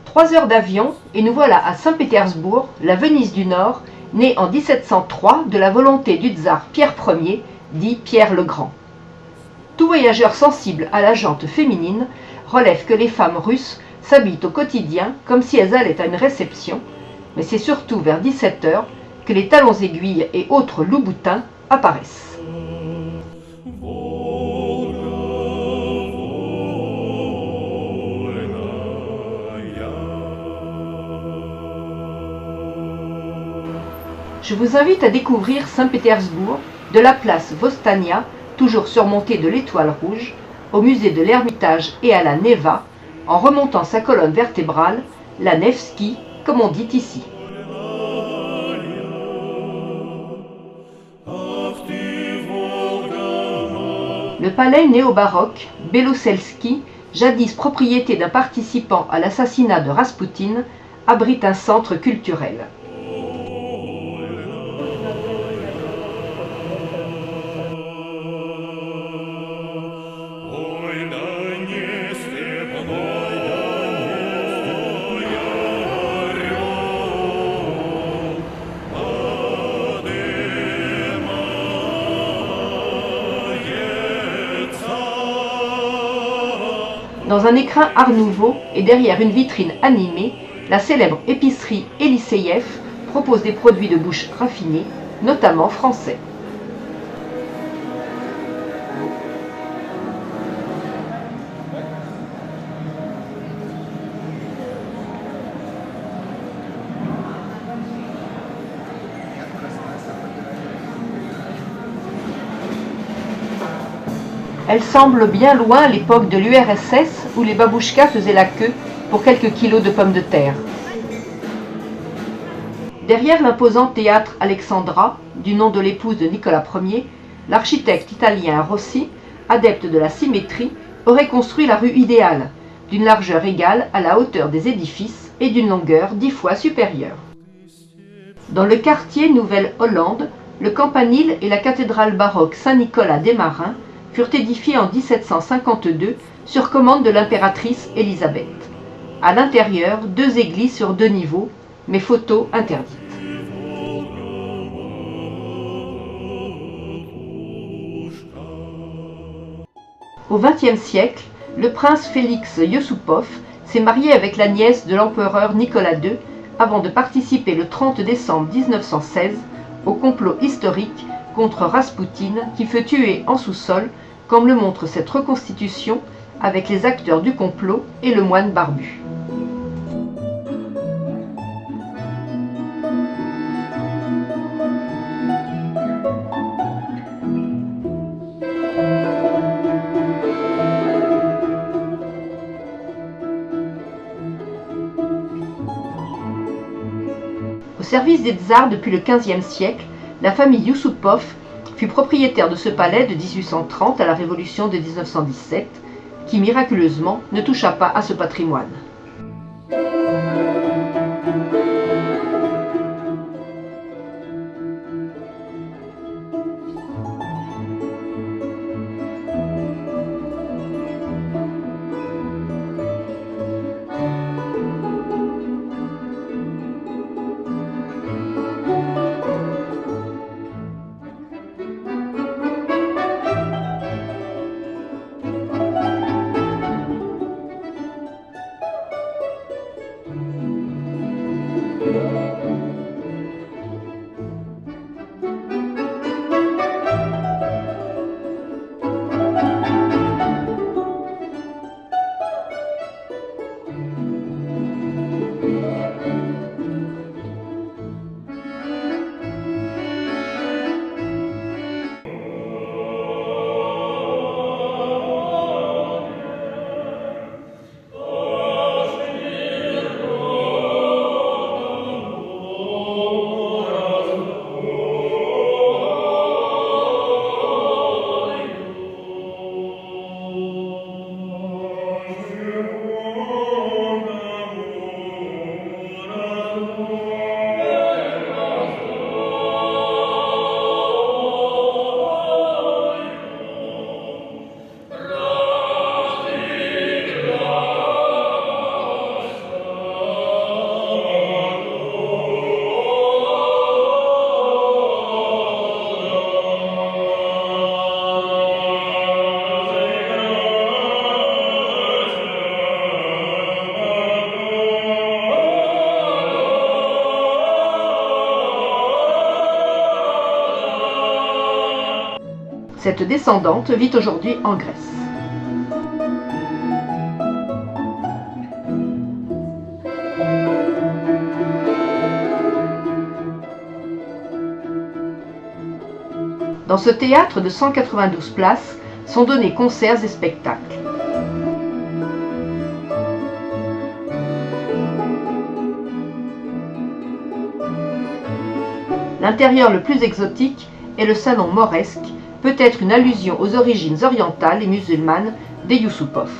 3 heures d'avion et nous voilà à Saint-Pétersbourg, la Venise du Nord, née en 1703 de la volonté du tsar Pierre Ier, dit Pierre le Grand. Tout voyageur sensible à la jante féminine relève que les femmes russes s'habillent au quotidien comme si elles allaient à une réception, mais c'est surtout vers 17 heures que les talons aiguilles et autres loups-boutins apparaissent. Je vous invite à découvrir Saint-Pétersbourg, de la place Vostania, toujours surmontée de l'étoile rouge, au musée de l'Ermitage et à la Neva, en remontant sa colonne vertébrale, la Nevski, comme on dit ici. Le palais néo-baroque, Belosselski, jadis propriété d'un participant à l'assassinat de Raspoutine, abrite un centre culturel. Dans un écrin art nouveau et derrière une vitrine animée, la célèbre épicerie Eliseïev propose des produits de bouche raffinés, notamment français. Elle semble bien loin l'époque de l'URSS où les babouchkas faisaient la queue pour quelques kilos de pommes de terre. Derrière l'imposant théâtre Alexandra, du nom de l'épouse de Nicolas Ier, l'architecte italien Rossi, adepte de la symétrie, aurait construit la rue idéale, d'une largeur égale à la hauteur des édifices et d'une longueur 10 fois supérieure. Dans le quartier Nouvelle-Hollande, le campanile et la cathédrale baroque Saint-Nicolas des Marins furent édifiés en 1752 sur commande de l'impératrice Élisabeth. À l'intérieur, 2 églises sur 2 niveaux, mais photos interdites. Au XXe siècle, le prince Félix Yusupov s'est marié avec la nièce de l'empereur Nicolas II avant de participer le 30 décembre 1916 au complot historique contre Raspoutine qui fut tué en sous-sol, comme le montre cette reconstitution avec les acteurs du complot et le moine barbu. Au service des tsars depuis le XVe siècle, la famille Yusupov fut propriétaire de ce palais de 1830 à la Révolution de 1917, qui miraculeusement ne toucha pas à ce patrimoine. Cette descendante vit aujourd'hui en Grèce. Dans ce théâtre de 192 places sont donnés concerts et spectacles. L'intérieur le plus exotique est le salon mauresque, peut-être une allusion aux origines orientales et musulmanes des Yusupov.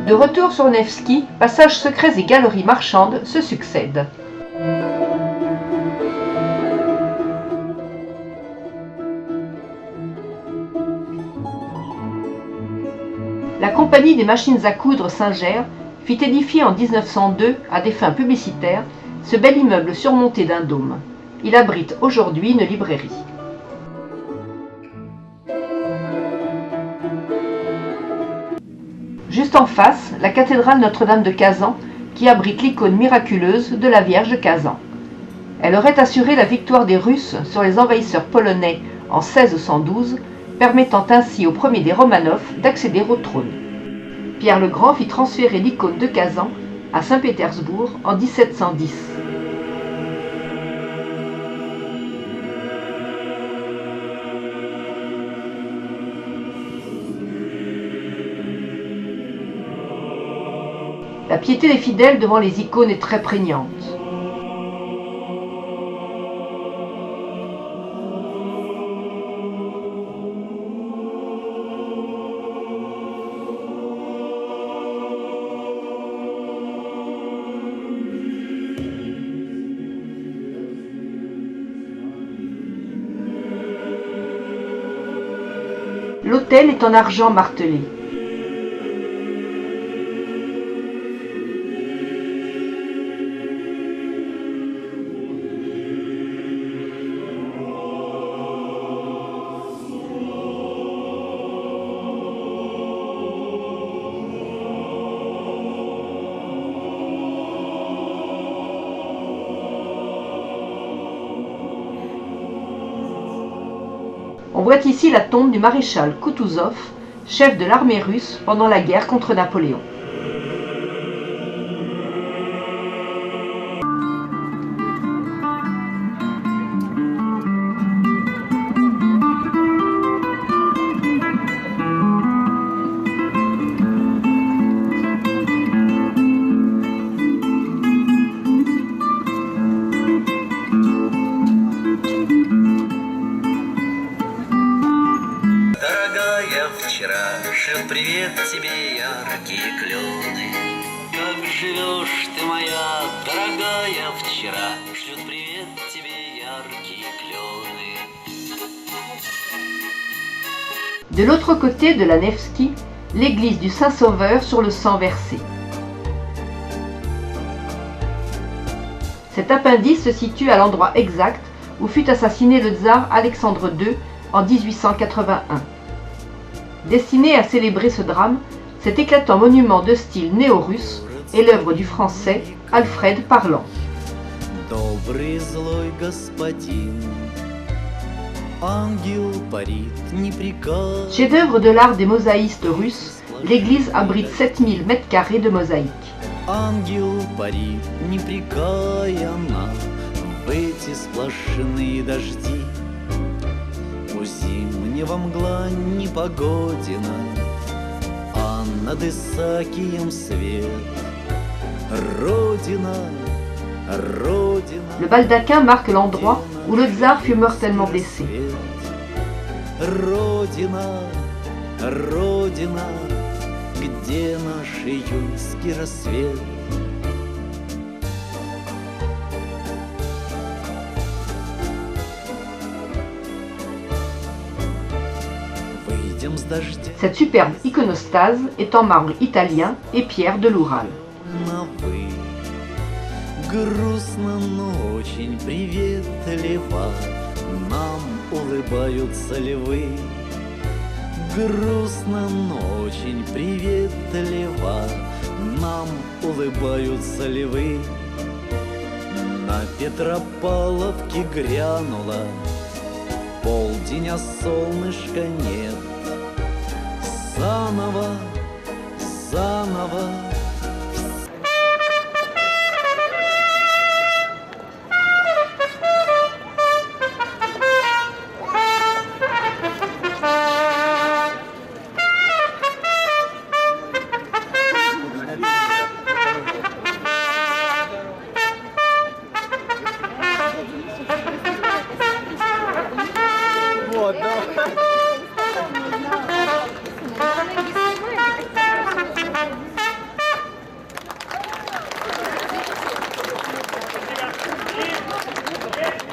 De retour sur Nevski, passages secrets et galeries marchandes se succèdent. La compagnie des machines à coudre Singer fit édifier en 1902, à des fins publicitaires, ce bel immeuble surmonté d'un dôme. Il abrite aujourd'hui une librairie. Juste en face, la cathédrale Notre-Dame de Kazan, qui abrite l'icône miraculeuse de la Vierge Kazan. Elle aurait assuré la victoire des Russes sur les envahisseurs polonais en 1612, permettant ainsi au premier des Romanov d'accéder au trône. Pierre le Grand fit transférer l'icône de Kazan à Saint-Pétersbourg en 1710. La piété des fidèles devant les icônes est très prégnante. L'autel est en argent martelé. On voit ici la tombe du maréchal Koutouzov, chef de l'armée russe pendant la guerre contre Napoléon. Шлют привет тебе яркие клены. Как живешь ты, моя дорогая, вчера? Шлют привет тебе яркие клены. De l'autre côté de la Nevski, l'église du Saint-Sauveur sur le sang versé. Cet appendice se situe à l'endroit exact où fut assassiné le tsar Alexandre II en 1881. Destiné à célébrer ce drame, cet éclatant monument de style néo-russe est l'œuvre du français Alfred Parlant. Chef-d'œuvre de l'art des mosaïstes russes, l'église abrite 7000 m² de mosaïques. Зимнего мгла непогодина, а над Исаакием свет. Родина, Родина. Le baldaquin marque l'endroit où le tsar fut mortellement blessé. Родина, Родина, где наш июньский рассвет? Cette superbe iconostase est en marbre italien et pierre de l'Oural. Грустно, но очень приветливо нам улыбаются львы. грустно, но очень приветливо нам улыбаются львы. На Петропавловке грянула полдень, а солнышка нет. Заново, заново